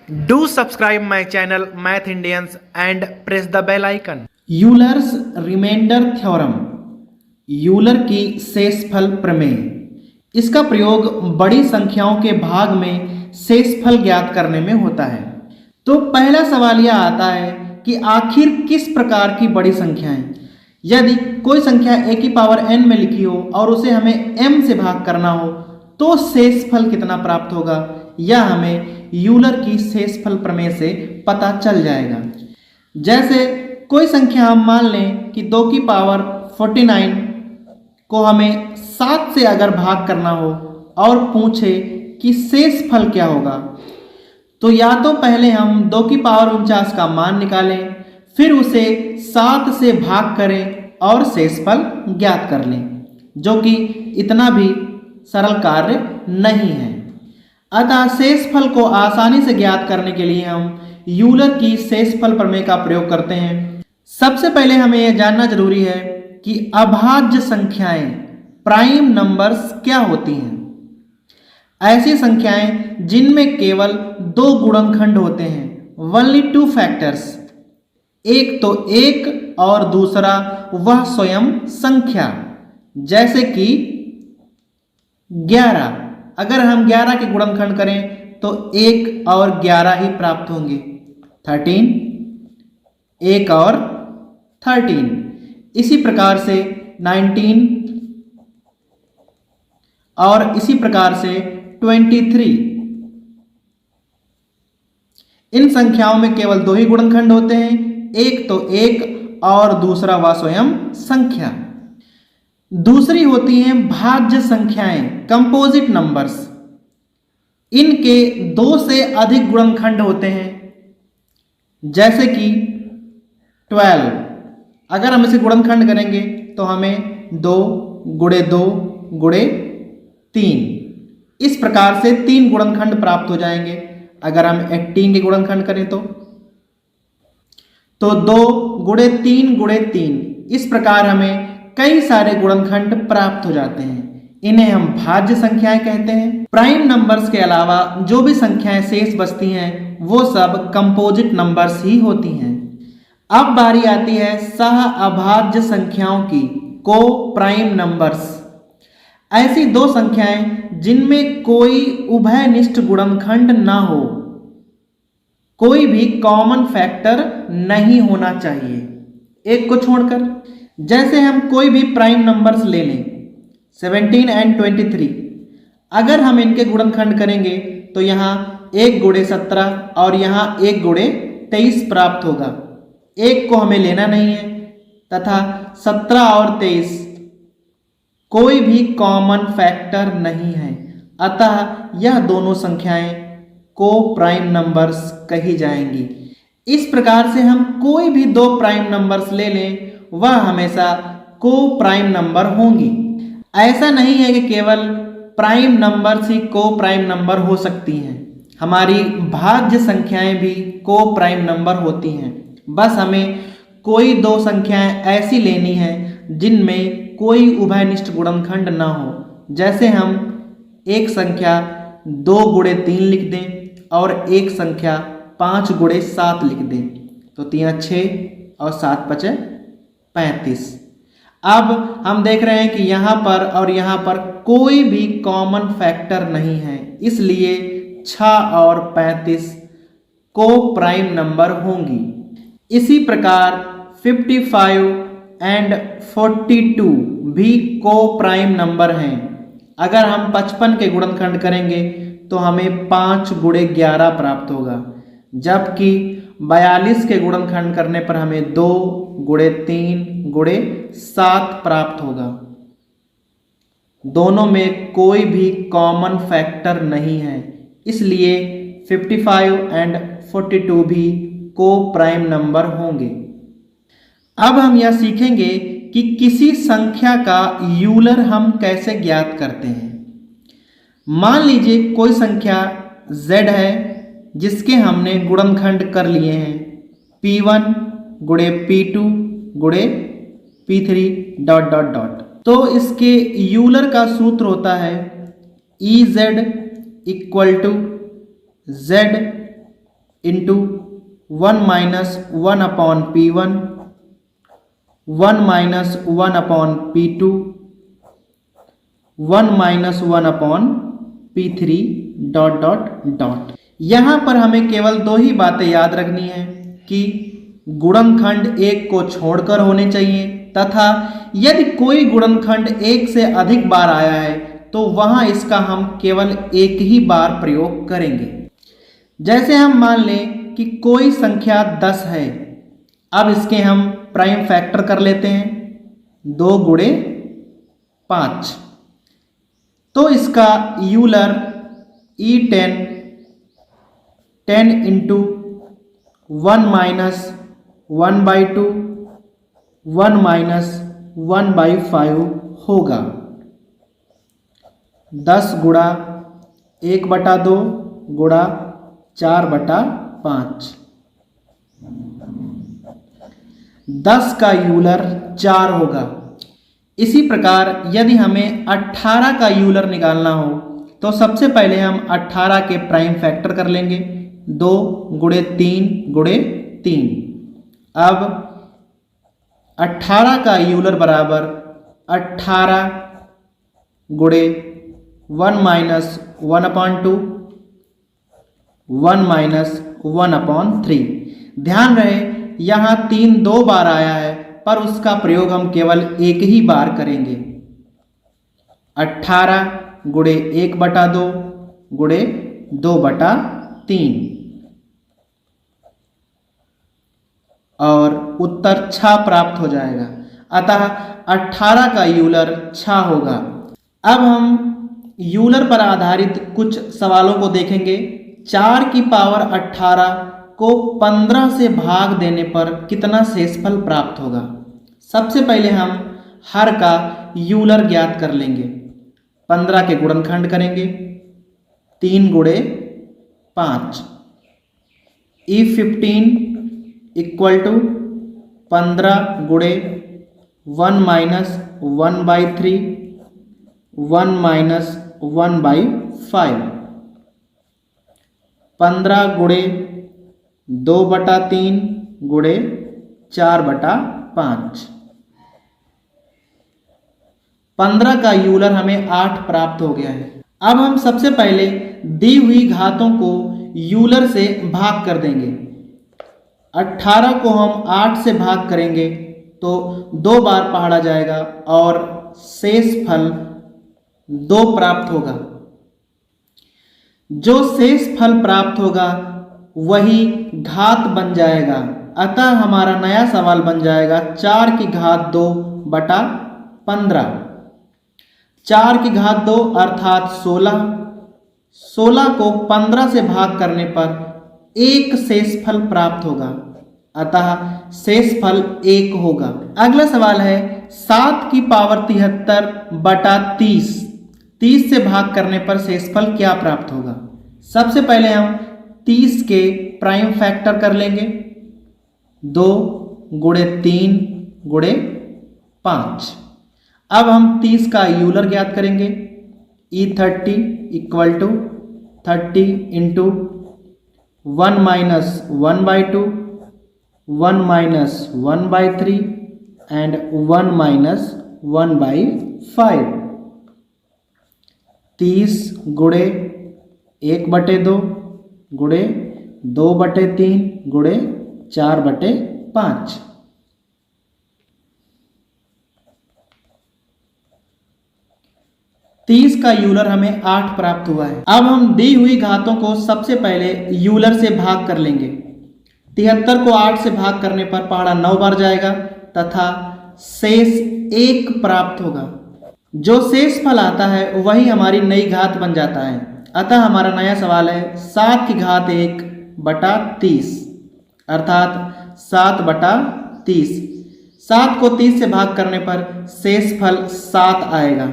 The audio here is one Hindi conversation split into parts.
Do subscribe my channel Math Indians and press the bell icon. Euler's reminder theorem, Euler की शेषफल प्रमेय। इसका प्रयोग बड़ी संख्याओं के भाग में शेषफल ज्ञात करने में होता है। तो पहला सवाल यह आता है कि आखिर किस प्रकार की बड़ी संख्याएं, यदि कोई संख्या a की पावर n में लिखी हो और उसे हमें m से भाग करना हो तो शेषफल कितना प्राप्त होगा, यह हमें यूलर की शेषफल प्रमेय से पता चल जाएगा। जैसे कोई संख्या हम मान लें कि 2 की पावर 49 को हमें 7 से अगर भाग करना हो और पूछे कि शेषफल क्या होगा, तो या तो पहले हम 2 की पावर 49 का मान निकालें, फिर उसे 7 से भाग करें और शेषफल ज्ञात कर लें, जो कि इतना भी सरल कार्य नहीं है। अतः शेषफल को आसानी से ज्ञात करने के लिए हम यूलर की शेषफल प्रमेय का प्रयोग करते हैं। सबसे पहले हमें यह जानना जरूरी है कि अभाज्य संख्याएं प्राइम नंबर्स क्या होती हैं। ऐसी संख्याएं जिनमें केवल 2 गुणनखंड होते हैं, ओनली 2 फैक्टर्स, एक तो एक और दूसरा वह स्वयं संख्या। जैसे कि 11, अगर हम 11 के गुणनखंड करें तो 1 और 11 ही प्राप्त होंगे। 13, 1 और 13। इसी प्रकार से 19 और इसी प्रकार से 23। इन संख्याओं में केवल 2 ही गुणनखंड होते हैं, एक तो एक और दूसरा वह स्वयं संख्या। दूसरी होती हैं भाज्य संख्याएं, कंपोजिट नंबर्स। इनके 2 से अधिक गुणनखंड होते हैं। जैसे कि 12, अगर हम इसे गुणनखंड करेंगे तो हमें 2 गुणे 2 गुणे 3, इस प्रकार से 3 गुणनखंड प्राप्त हो जाएंगे। अगर हम 18 के गुणनखंड करें तो 2 गुणे 3 गुणे 3, इस प्रकार हमें कई सारे गुणनखंड प्राप्त हो जाते हैं। इन्हें हम भाज्य संख्याएं कहते हैं। प्राइम नंबर्स के अलावा जो भी संख्याएं शेष बचती हैं वो सब कंपोजिट नंबर्स ही होती हैं। अब बारी आती है सह अभाज्य संख्याओं की, को प्राइम नंबर्स। ऐसी 2 संख्याएं जिनमें कोई उभयनिष्ठ गुणनखंड ना हो, कोई भी कॉमन फैक्टर नहीं होना चाहिए एक को छोड़कर। जैसे हम कोई भी प्राइम नंबर्स ले लें, 17 एंड 23, अगर हम इनके गुणनखंड करेंगे तो यहाँ 1 गुणे 17 और यहाँ 1 गुणे 23 प्राप्त होगा। 1 को हमें लेना नहीं है तथा 17 और 23 कोई भी कॉमन फैक्टर नहीं है, अतः यह दोनों संख्याएं को प्राइम नंबर्स कही जाएंगी। इस प्रकार से हम कोई भी 2 प्राइम नंबर्स ले लें, वह हमेशा को प्राइम नंबर होंगी। ऐसा नहीं है कि केवल प्राइम नंबर्स ही को प्राइम नंबर हो सकती हैं, हमारी भाज्य संख्याएं भी को प्राइम नंबर होती हैं। बस हमें कोई 2 संख्याएं ऐसी लेनी है जिनमें कोई उभयनिष्ठ गुणनखंड ना हो। जैसे हम एक संख्या 2 गुणे 3 लिख दें और एक संख्या 5 गुणे 7 लिख दें, तो 3 6 और 7 5 35। अब हम देख रहे हैं कि यहाँ पर और यहाँ पर कोई भी कॉमन फैक्टर नहीं है, इसलिए 6 और 35 को प्राइम नंबर होंगी। इसी प्रकार 55 एंड 42 भी को प्राइम नंबर हैं। अगर हम 55 के गुणनखंड करेंगे तो हमें 5 गुणे 11 प्राप्त होगा, जबकि 42 के गुणनखंड करने पर हमें 2 गुणे 3 गुणे 7 प्राप्त होगा। दोनों में कोई भी कॉमन फैक्टर नहीं है, इसलिए 55 एंड 42 भी को प्राइम नंबर होंगे। अब हम यह सीखेंगे कि किसी संख्या का यूलर हम कैसे ज्ञात करते हैं। मान लीजिए कोई संख्या z है जिसके हमने गुणनखंड कर लिए हैं, p1 गुणे p2 गुणे p3 डॉट डॉट डॉट। तो इसके यूलर का सूत्र होता है EZ equal to Z into 1 minus 1 upon P1, 1 minus 1 upon P2, 1 minus 1 upon P3 dot dot dot. यहाँ पर हमें केवल दो ही बातें याद रखनी है कि गुणनखंड एक को छोड़कर होने चाहिए तथा यदि कोई गुणनखंड एक से अधिक बार आया है तो वहां इसका हम केवल एक ही बार प्रयोग करेंगे। जैसे हम मान लें कि कोई संख्या 10 है, अब इसके हम प्राइम फैक्टर कर लेते हैं 2 गुणे 5, तो इसका Euler E10 10 into 1 minus 1/2 1 minus 1/5 होगा। 10 गुणा 1/2 गुणा 4/5। 10 का यूलर 4 होगा। इसी प्रकार यदि हमें 18 का यूलर निकालना हो तो सबसे पहले हम 18 के प्राइम फैक्टर कर लेंगे 2 गुणे 3 गुणे 3। अब 18 का यूलर बराबर 18 गुणे 1 माइनस 1/2 1 माइनस 1/3। ध्यान रहे यहाँ 3 2 बार आया है पर उसका प्रयोग हम केवल एक ही बार करेंगे। 18 गुणे 1/2 गुणे 2/3 और उत्तर 6 प्राप्त हो जाएगा। अतः 18 का यूलर 6 होगा। अब हम यूलर पर आधारित कुछ सवालों को देखेंगे। 4 की पावर 18 को 15 से भाग देने पर कितना शेषफल प्राप्त होगा। सबसे पहले हम हर का यूलर ज्ञात कर लेंगे। 15 के गुणनखंड करेंगे 3 गुणे 5। E15 इक्वल टू 15 गुणे 1 माइनस 1/3 1 माइनस 1/5। 15 गुणे 2/3 गुणे 4/5। 15 का यूलर हमें 8 प्राप्त हो गया है। अब हम सबसे पहले दी हुई घातों को यूलर से भाग कर देंगे। 18 को हम 8 से भाग करेंगे तो 2 बार पहाड़ा जाएगा और शेषफल 2 प्राप्त होगा। जो शेषफल प्राप्त होगा वही घात बन जाएगा। अतः हमारा नया सवाल बन जाएगा 4 की घात 2/15। 4 की घात 2 अर्थात 16। 16 को 15 से भाग करने पर एक शेषफल प्राप्त होगा। अतः शेषफल 1 होगा। अगला सवाल है 7 की पावर 73/30। 30 से भाग करने पर शेषफल क्या प्राप्त होगा। सबसे पहले हम 30 के प्राइम फैक्टर कर लेंगे 2 गुणे 3 गुणे 5। अब हम 30 का यूलर ज्ञात करेंगे। E30 equal to 30 into 1 minus 1/2 1 minus 1/3 and 1 minus 1/5। 30 गुणे 1/2 गुणे 2/3 गुणे 4/5। 30 का यूलर हमें 8 प्राप्त हुआ है। अब हम दी हुई घातों को सबसे पहले यूलर से भाग कर लेंगे। 73 को 8 से भाग करने पर पहाड़ा 9 बार जाएगा तथा शेष 1 प्राप्त होगा। जो शेषफल आता है वही हमारी नई घात बन जाता है। अतः हमारा नया सवाल है 7 की घात 1/30 अर्थात 7/30। 7 को 30 से भाग करने पर शेषफल 7 आएगा।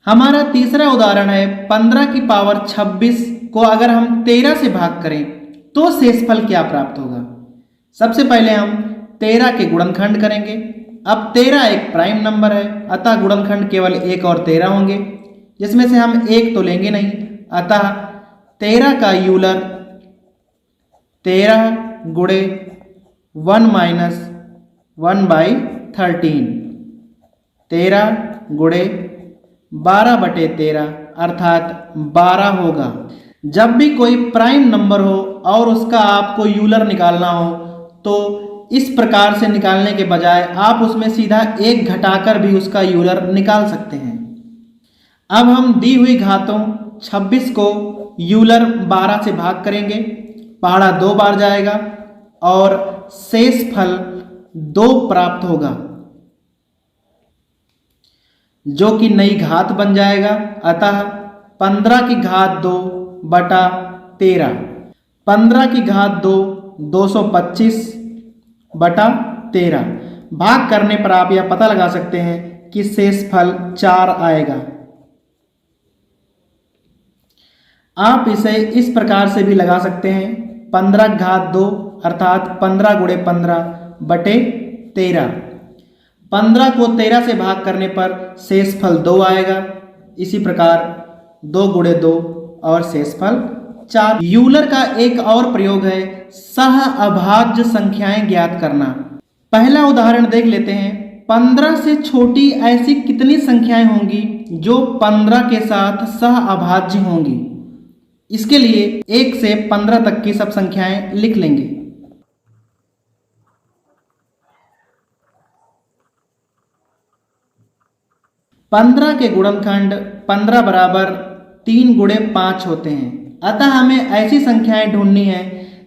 हमारा तीसरा उदाहरण है 15 की पावर 26 को अगर हम 13 से भाग करें तो शेषफल क्या प्राप्त होगा। सबसे पहले हम 13 के गुणनखंड करेंगे। अब 13 एक प्राइम नंबर है अतः गुणनखंड केवल 1 और 13 होंगे, जिसमें से हम 1 तो लेंगे नहीं अतः 13 का यूलर 13 गुणे 1 माइनस 1/13, 13 गुणे 12/13 अर्थात 12 होगा। जब भी कोई प्राइम नंबर हो और उसका आपको यूलर निकालना हो तो इस प्रकार से निकालने के बजाय आप उसमें सीधा 1 घटाकर भी उसका यूलर निकाल सकते हैं। अब हम दी हुई घातों 26 को यूलर 12 से भाग करेंगे, पहाड़ा 2 बार जाएगा और शेष फल 2 प्राप्त होगा जो कि नई घात बन जाएगा। अतः 15 की घात 2 बटा 13, 15 की घात 2 225 बटा 13। भाग करने पर आप यह पता लगा सकते हैं कि शेष फल 4 आएगा। आप इसे इस प्रकार से भी लगा सकते हैं, 15 घात 2 अर्थात 15 गुणे 15 बटे 13। 15 को 13 से भाग करने पर शेष फल 2 आएगा। इसी प्रकार 2 गुणे 2 और शेष फल 4। यूलर का एक और प्रयोग है सह अभाज्य संख्याएं ज्ञात करना। पहला उदाहरण देख लेते हैं। 15 से छोटी ऐसी कितनी संख्याएं होंगी जो 15 के साथ सह अभाज्य होंगी। इसके लिए 1 से 15 तक की सब संख्याएं लिख लेंगे। 15 के गुणनखंड 15 बराबर 3 गुणे 5 होते हैं। अतः हमें ऐसी संख्याएं ढूंढनी है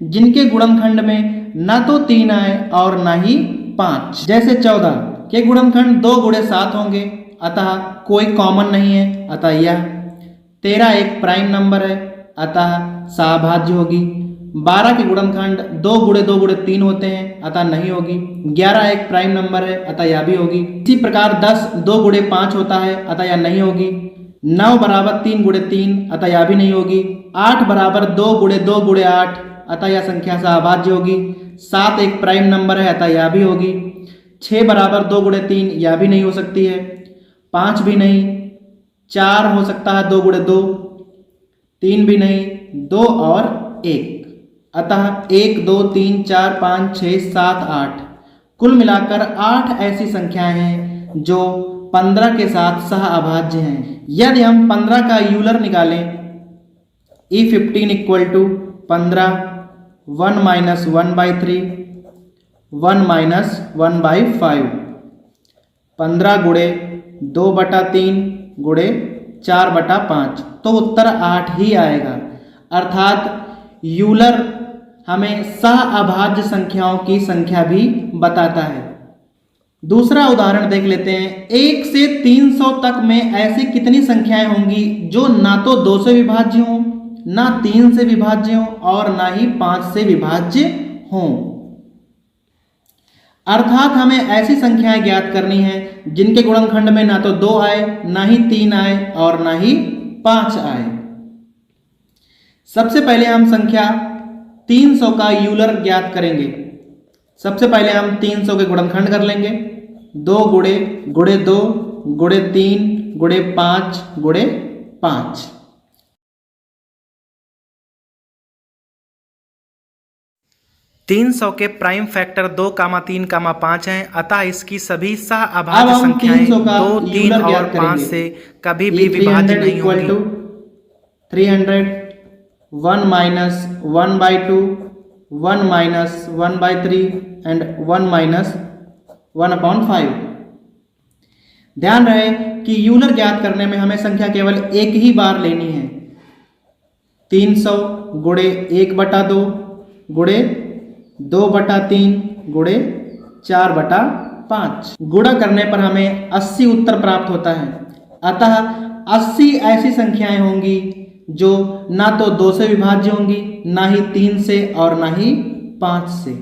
जिनके गुणनखंड में ना तो 3 आए और ना ही 5। जैसे 14 के गुणनखंड 2 गुणे 7 होंगे, अतः कोई कॉमन नहीं है, अतः यह। 13 एक प्राइम नंबर है, अतः सहाभाज्य होगी। 12 के गुणनखंड 2 गुणे 2 गुणे 3 होते हैं, अतः नहीं होगी। 11 एक प्राइम नंबर है, अतः यह भी होगी। इसी प्रकार 10 2 गुणे 5 होता है, अतः यह नहीं होगी। 9 बराबर 3 गुणे 3, अतः यह भी नहीं होगी। 8 बराबर 2 गुणे 2 गुणे 8, अतः यह संख्या सहाभाज्य होगी। 7 एक प्राइम नंबर है, अतः यह भी होगी। 6 बराबर 2 गुणे 3, यह भी नहीं हो सकती है। 5 भी नहीं। 4 हो सकता है 2 गुणे 2, 3 भी नहीं, 2 और 1, अतः 1 2 3 4 5 6 7 8, कुल मिलाकर 8 ऐसी संख्याएं हैं जो 15 के साथ सह अभाज्य हैं। यदि हम 15 का यूलर निकालें, E15 equal to 15 1 minus 1/3 1 minus 1/5, 15 गुणे 2/3 गुणे 4/5, तो उत्तर 8 ही आएगा। अर्थात यूलर हमें सह अभाज्य संख्याओं की संख्या भी बताता है। दूसरा उदाहरण देख लेते हैं। 1 से 300 तक में ऐसी कितनी संख्याएं होंगी जो ना तो 2 से विभाज्य हों, ना 3 से विभाज्य हों और ना ही 5 से विभाज्य हों। अर्थात हमें ऐसी संख्याएं ज्ञात करनी है जिनके गुणनखंड में ना तो 2 आए, ना ही 3 आए और ना ही 5 आए। सबसे पहले हम संख्या 300 का यूलर ज्ञात करेंगे। सबसे पहले हम 300 के गुणनखंड कर लेंगे। 2 गुणे 2 गुणे 3 गुणे 5 गुणे 5। तीन 300 के प्राइम फैक्टर 2, 3, 5 हैं, अतः इसकी सभी सह अभाज्य संख्याएं 2, 3 और 5 से कभी भी विभाज्य नहीं होंगी। 300 1 माइनस 1/2 1 माइनस 1/3 एंड 1 माइनस 1/5। ध्यान रहे कि यूलर ज्ञात करने में हमें संख्या केवल एक ही बार लेनी है। 300 गुणे 1/2 गुणे 2/3 गुणे 4/5। गुणा करने पर हमें 80 उत्तर प्राप्त होता है। अतः 80 ऐसी संख्याएं होंगी जो ना तो 2 से विभाज्य होंगी, ना ही 3 से और ना ही 5 से।